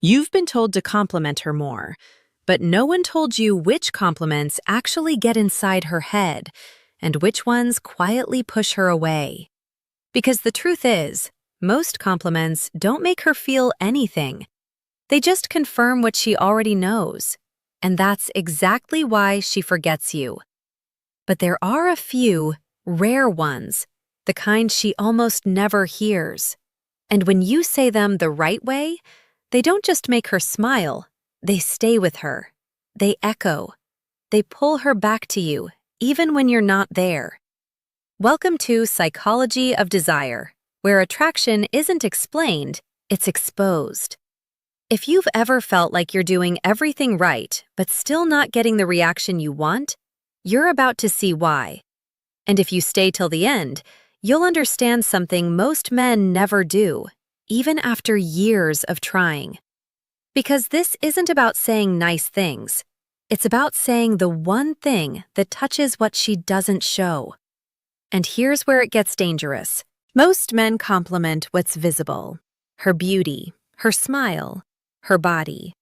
You've been told to compliment her more, but no one told you which compliments actually get inside her head and which ones quietly push her away. Because the truth is, most compliments don't make her feel anything. They just confirm what she already knows, and that's exactly why she forgets you. But there are a few, rare ones, the kind she almost never hears. And when you say them the right way, they don't just make her smile, they stay with her. They echo. They pull her back to you, even when you're not there. Welcome to Psychology of Desire, where attraction isn't explained, it's exposed. If you've ever felt like you're doing everything right, but still not getting the reaction you want, you're about to see why. And if you stay till the end, you'll understand something most men never do, even after years of trying. Because this isn't about saying nice things. It's about saying the one thing that touches what she doesn't show. And here's where it gets dangerous. Most men compliment what's visible: her beauty, her smile, her body.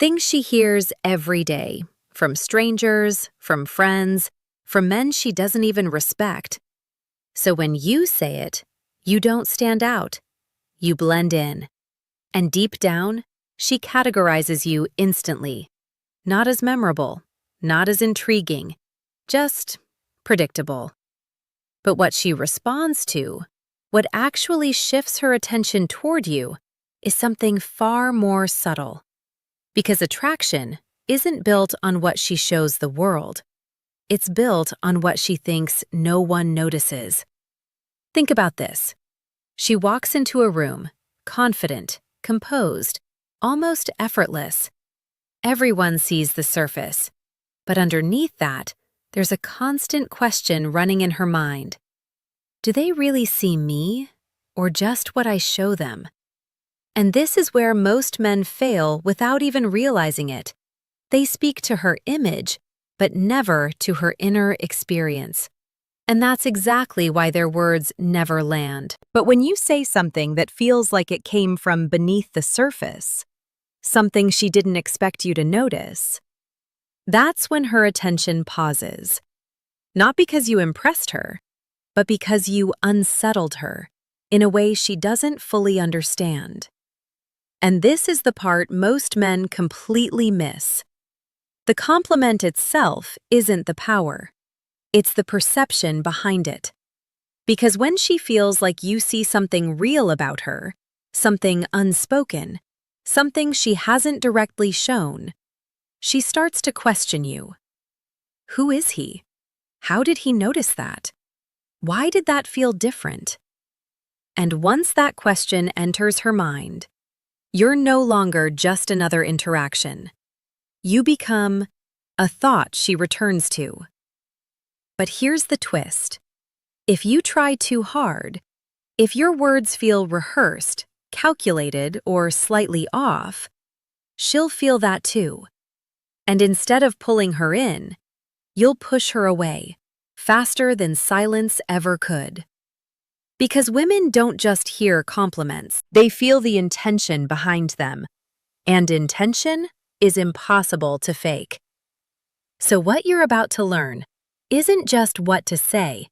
Things she hears every day, from strangers, from friends, from men she doesn't even respect. So when you say it, you don't stand out. You blend in. And deep down, she categorizes you instantly. Not as memorable, not as intriguing, just predictable. But what she responds to, what actually shifts her attention toward you, is something far more subtle. Because attraction isn't built on what she shows the world. It's built on what she thinks no one notices. Think about this. She walks into a room, confident, composed, almost effortless. Everyone sees the surface, but underneath that, there's a constant question running in her mind. Do they really see me, or just what I show them? And this is where most men fail without even realizing it. They speak to her image, but never to her inner experience. And that's exactly why their words never land. But when you say something that feels like it came from beneath the surface, something she didn't expect you to notice, that's when her attention pauses. Not because you impressed her, but because you unsettled her in a way she doesn't fully understand. And this is the part most men completely miss. The compliment itself isn't the power. It's the perception behind it. Because when she feels like you see something real about her, something unspoken, something she hasn't directly shown, she starts to question you. Who is he? How did he notice that? Why did that feel different? And once that question enters her mind, you're no longer just another interaction. You become a thought she returns to. But here's the twist. If you try too hard, if your words feel rehearsed, calculated, or slightly off, she'll feel that too. And instead of pulling her in, you'll push her away, faster than silence ever could. Because women don't just hear compliments, they feel the intention behind them. And intention is impossible to fake. So what you're about to learn isn't just what to say,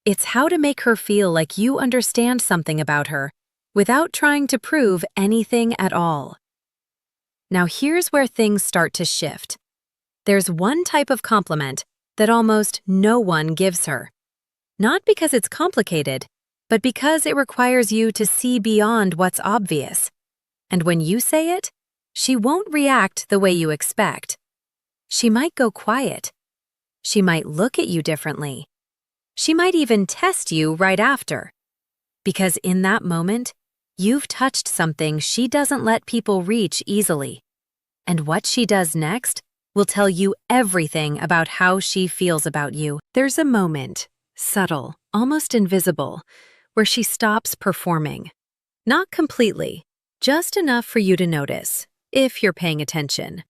it's how to make her feel like you understand something about her without trying to prove anything at all. Now here's where things start to shift. There's one type of compliment that almost no one gives her. Not because it's complicated, but because it requires you to see beyond what's obvious. And when you say it, she won't react the way you expect. She might go quiet. She might look at you differently. She might even test you right after. Because in that moment, you've touched something she doesn't let people reach easily. And what she does next will tell you everything about how she feels about you. There's a moment, subtle, almost invisible, where she stops performing. Not completely, just enough for you to notice, if you're paying attention.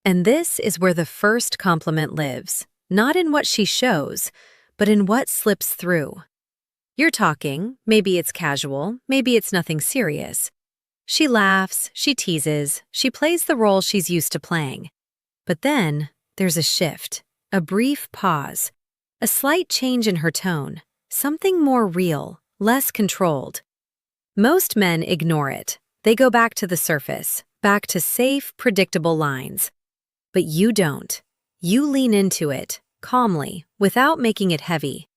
And this is where the first compliment lives, not in what she shows, but in what slips through. You're talking, maybe it's casual, maybe it's nothing serious. She laughs, she teases, she plays the role she's used to playing. But then, there's a shift, a brief pause, a slight change in her tone, something more real, less controlled. Most men ignore it. They go back to the surface, back to safe, predictable lines. But you don't. You lean into it, calmly, without making it heavy.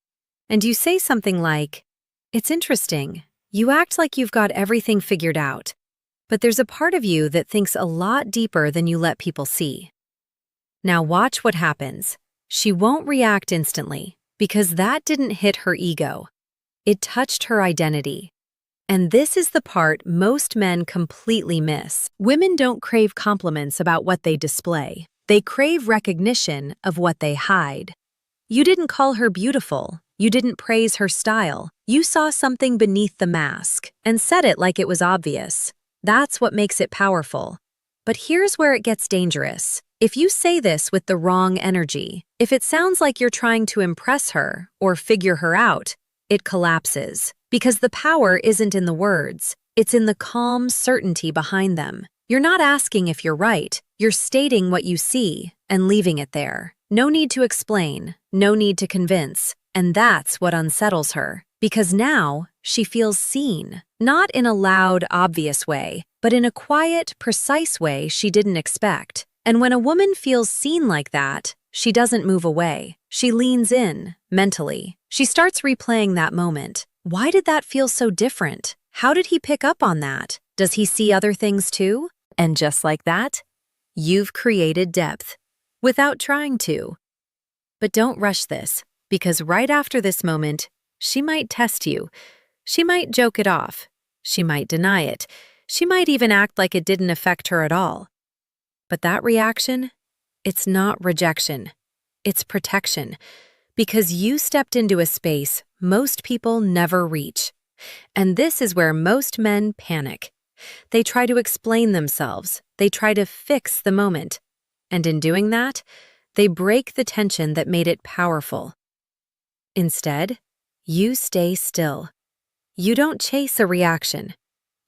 And you say something like, "It's interesting. You act like you've got everything figured out. But there's a part of you that thinks a lot deeper than you let people see." Now watch what happens. She won't react instantly, because that didn't hit her ego. It touched her identity. And this is the part most men completely miss. Women don't crave compliments about what they display. They crave recognition of what they hide. You didn't call her beautiful. You didn't praise her style. You saw something beneath the mask and said it like it was obvious. That's what makes it powerful. But here's where it gets dangerous. If you say this with the wrong energy, if it sounds like you're trying to impress her or figure her out, it collapses. Because the power isn't in the words, it's in the calm certainty behind them. You're not asking if you're right, you're stating what you see and leaving it there. No need to explain, no need to convince, and that's what unsettles her. Because now, she feels seen, not in a loud, obvious way, but in a quiet, precise way she didn't expect. And when a woman feels seen like that, she doesn't move away. She leans in, mentally. She starts replaying that moment. Why did that feel so different? How did he pick up on that? Does he see other things too? And just like that, you've created depth, without trying to. But don't rush this, because right after this moment, she might test you. She might joke it off. She might deny it. She might even act like it didn't affect her at all. But that reaction, it's not rejection. It's protection. Because you stepped into a space most people never reach. And this is where most men panic. They try to explain themselves. They try to fix the moment. And in doing that, they break the tension that made it powerful. Instead, you stay still. You don't chase a reaction.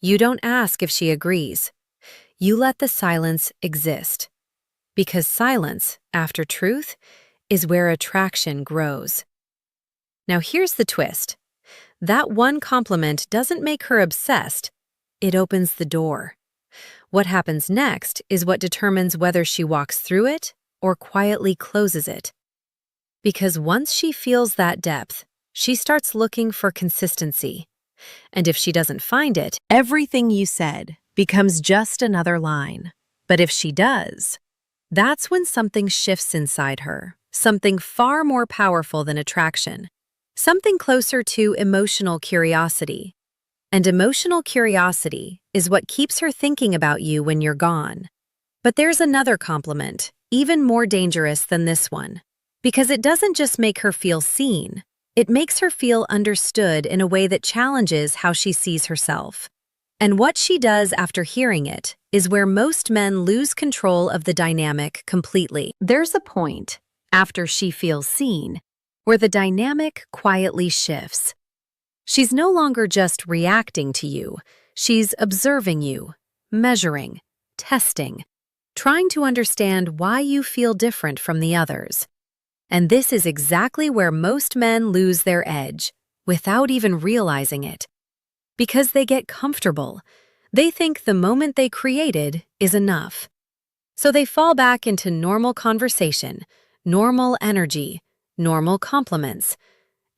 You don't ask if she agrees. You let the silence exist. Because silence, after truth, is where attraction grows. Now here's the twist. That one compliment doesn't make her obsessed. It opens the door. What happens next is what determines whether she walks through it or quietly closes it. Because once she feels that depth, she starts looking for consistency. And if she doesn't find it, everything you said becomes just another line. But if she does, that's when something shifts inside her, something far more powerful than attraction, something closer to emotional curiosity. And emotional curiosity is what keeps her thinking about you when you're gone. But there's another compliment, even more dangerous than this one, because it doesn't just make her feel seen, it makes her feel understood in a way that challenges how she sees herself. And what she does after hearing it is where most men lose control of the dynamic completely. There's a point, after she feels seen, where the dynamic quietly shifts. She's no longer just reacting to you, she's observing you, measuring, testing, trying to understand why you feel different from the others. And this is exactly where most men lose their edge, without even realizing it. Because they get comfortable. They think the moment they created is enough. So they fall back into normal conversation, normal energy, normal compliments.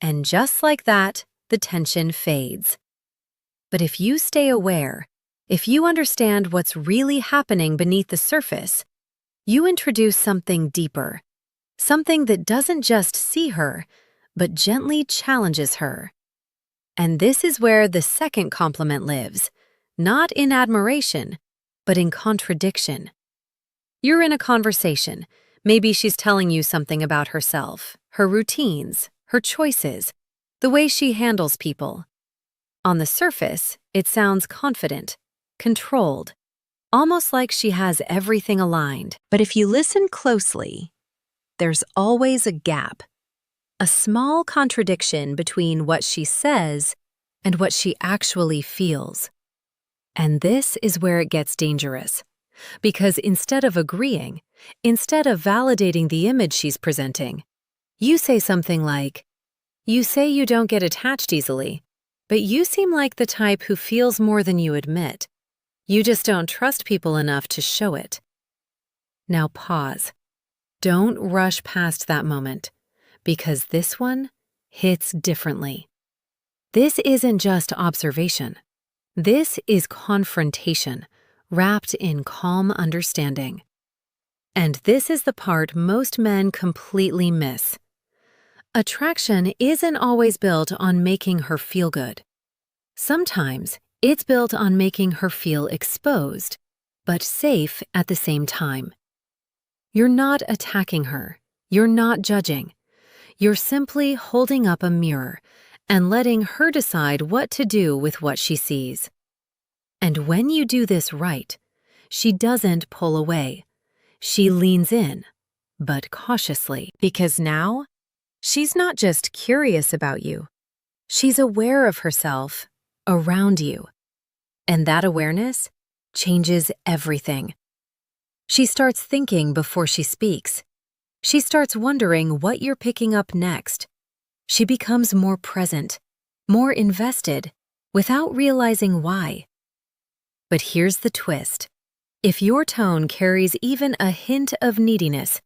And just like that, the tension fades. But if you stay aware, if you understand what's really happening beneath the surface, you introduce something deeper, something that doesn't just see her, but gently challenges her. And this is where the second compliment lives, not in admiration, but in contradiction. You're in a conversation. Maybe she's telling you something about herself, her routines, her choices, the way she handles people. On the surface, it sounds confident, controlled, almost like she has everything aligned. But if you listen closely, there's always a gap, a small contradiction between what she says and what she actually feels. And this is where it gets dangerous. Because instead of agreeing, instead of validating the image she's presenting, you say something like, "You say you don't get attached easily, but you seem like the type who feels more than you admit. You just don't trust people enough to show it." Now pause. Don't rush past that moment, because this one hits differently. This isn't just observation. This is confrontation, wrapped in calm understanding. And this is the part most men completely miss. Attraction isn't always built on making her feel good. Sometimes it's built on making her feel exposed, but safe at the same time. You're not attacking her. You're not judging. You're simply holding up a mirror and letting her decide what to do with what she sees. And when you do this right, she doesn't pull away. She leans in, but cautiously, because now she's not just curious about you. She's aware of herself around you. And that awareness changes everything. She starts thinking before she speaks. She starts wondering what you're picking up next. She becomes more present, more invested, without realizing why. But here's the twist. If your tone carries even a hint of neediness,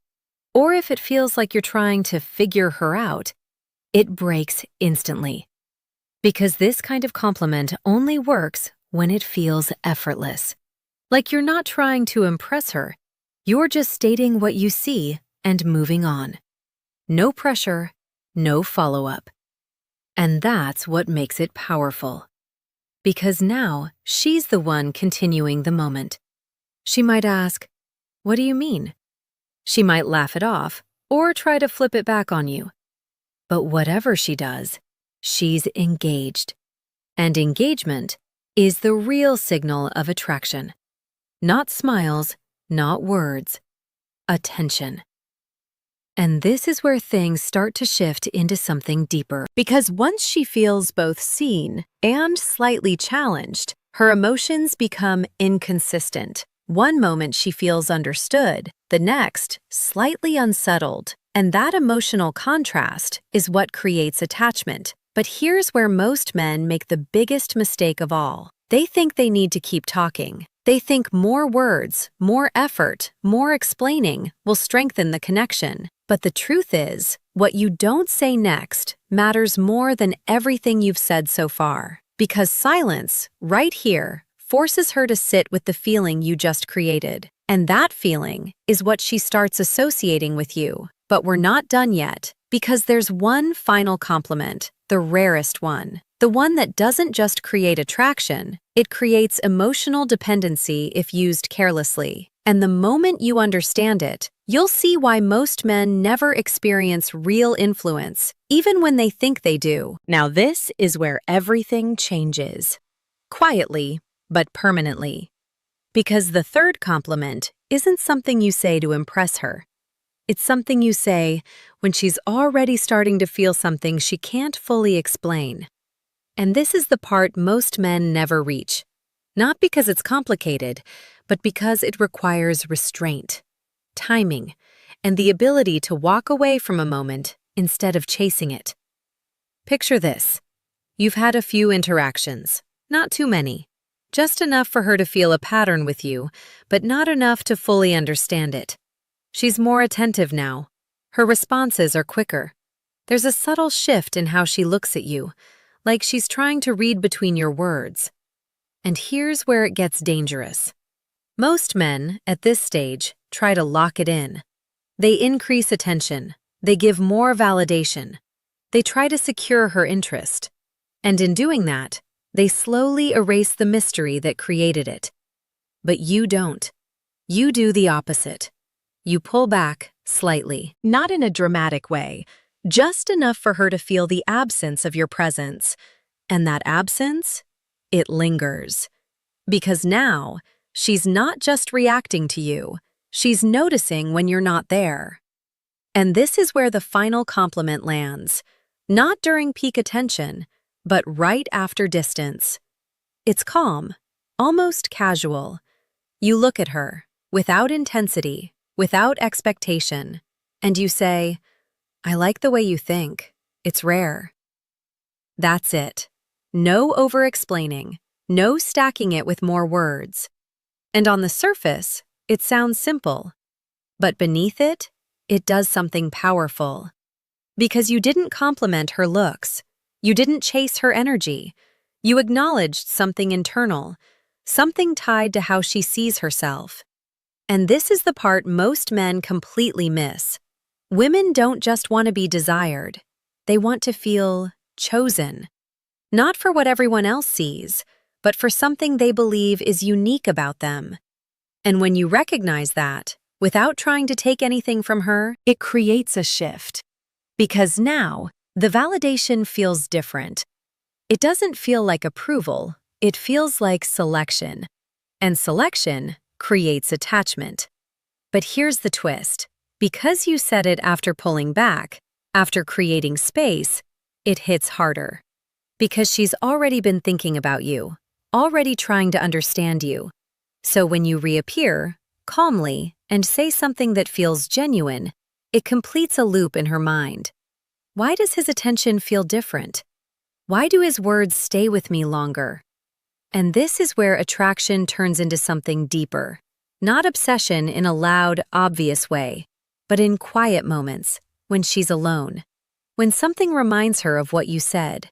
or if it feels like you're trying to figure her out, it breaks instantly. Because this kind of compliment only works when it feels effortless. Like you're not trying to impress her, you're just stating what you see and moving on. No pressure, no follow-up. And that's what makes it powerful. Because now she's the one continuing the moment. She might ask, "What do you mean?" She might laugh it off or try to flip it back on you. But whatever she does, she's engaged. And engagement is the real signal of attraction. Not smiles, not words, attention. And this is where things start to shift into something deeper. Because once she feels both seen and slightly challenged, her emotions become inconsistent. One moment she feels understood, the next, slightly unsettled. And that emotional contrast is what creates attachment. But here's where most men make the biggest mistake of all. They think they need to keep talking. They think more words, more effort, more explaining will strengthen the connection. But the truth is, what you don't say next matters more than everything you've said so far. Because silence, right here, forces her to sit with the feeling you just created. And that feeling is what she starts associating with you. But we're not done yet, because there's one final compliment, the rarest one. The one that doesn't just create attraction, it creates emotional dependency if used carelessly. And the moment you understand it, you'll see why most men never experience real influence, even when they think they do. Now this is where everything changes. Quietly, but permanently. Because the third compliment isn't something you say to impress her. It's something you say when she's already starting to feel something she can't fully explain. And this is the part most men never reach. Not because it's complicated, but because it requires restraint, timing, and the ability to walk away from a moment instead of chasing it. Picture this. You've had a few interactions, not too many. Just enough for her to feel a pattern with you, but not enough to fully understand it. She's more attentive now. Her responses are quicker. There's a subtle shift in how she looks at you, like she's trying to read between your words. And here's where it gets dangerous. Most men, at this stage, try to lock it in. They increase attention. They give more validation. They try to secure her interest. And in doing that, they slowly erase the mystery that created it. But you don't. You do the opposite. You pull back slightly, not in a dramatic way, just enough for her to feel the absence of your presence. And that absence, it lingers. Because now, she's not just reacting to you, she's noticing when you're not there. And this is where the final compliment lands, not during peak attention, but right after distance. It's calm, almost casual. You look at her, without intensity, without expectation, and you say, "I like the way you think. It's rare." That's it. No over-explaining, no stacking it with more words. And on the surface, it sounds simple. But beneath it, it does something powerful. Because you didn't compliment her looks. You didn't chase her energy. You acknowledged something internal, something tied to how she sees herself. And this is the part most men completely miss. Women don't just want to be desired. They want to feel chosen. Not for what everyone else sees, but for something they believe is unique about them. And when you recognize that, without trying to take anything from her, it creates a shift. Because now, the validation feels different. It doesn't feel like approval, it feels like selection. And selection creates attachment. But here's the twist. Because you said it after pulling back, after creating space, it hits harder. Because she's already been thinking about you, already trying to understand you. So when you reappear, calmly, and say something that feels genuine, it completes a loop in her mind. Why does his attention feel different? Why do his words stay with me longer? And this is where attraction turns into something deeper. Not obsession in a loud, obvious way, but in quiet moments, when she's alone. When something reminds her of what you said.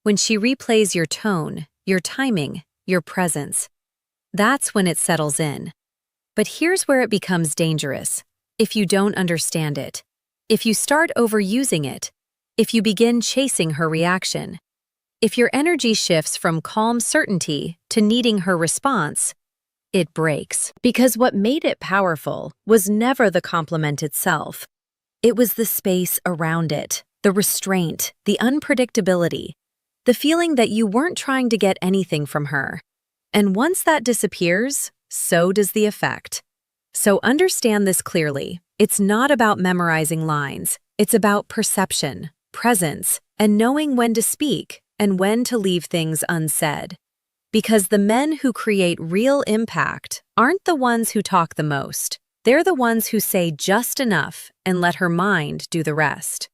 When she replays your tone, your timing, your presence. That's when it settles in. But here's where it becomes dangerous. If you don't understand it. If you start overusing it. If you begin chasing her reaction. If your energy shifts from calm certainty to needing her response, it breaks. Because what made it powerful was never the compliment itself. It was the space around it, the restraint, the unpredictability, the feeling that you weren't trying to get anything from her. And once that disappears, so does the effect. So understand this clearly. It's not about memorizing lines. It's about perception, presence, and knowing when to speak and when to leave things unsaid. Because the men who create real impact aren't the ones who talk the most. They're the ones who say just enough and let her mind do the rest.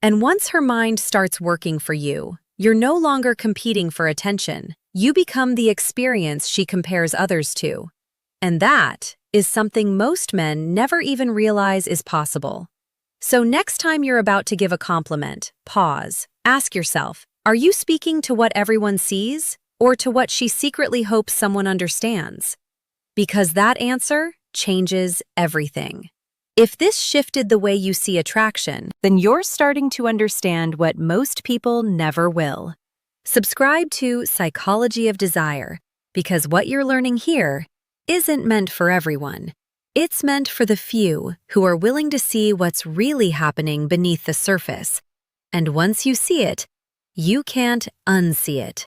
And once her mind starts working for you, you're no longer competing for attention. You become the experience she compares others to. And that is something most men never even realize is possible. So next time you're about to give a compliment, pause. Ask yourself, are you speaking to what everyone sees or to what she secretly hopes someone understands? Because that answer changes everything. If this shifted the way you see attraction, then you're starting to understand what most people never will. Subscribe to Psychology of Desire, because what you're learning here isn't meant for everyone. It's meant for the few who are willing to see what's really happening beneath the surface. And once you see it, you can't unsee it.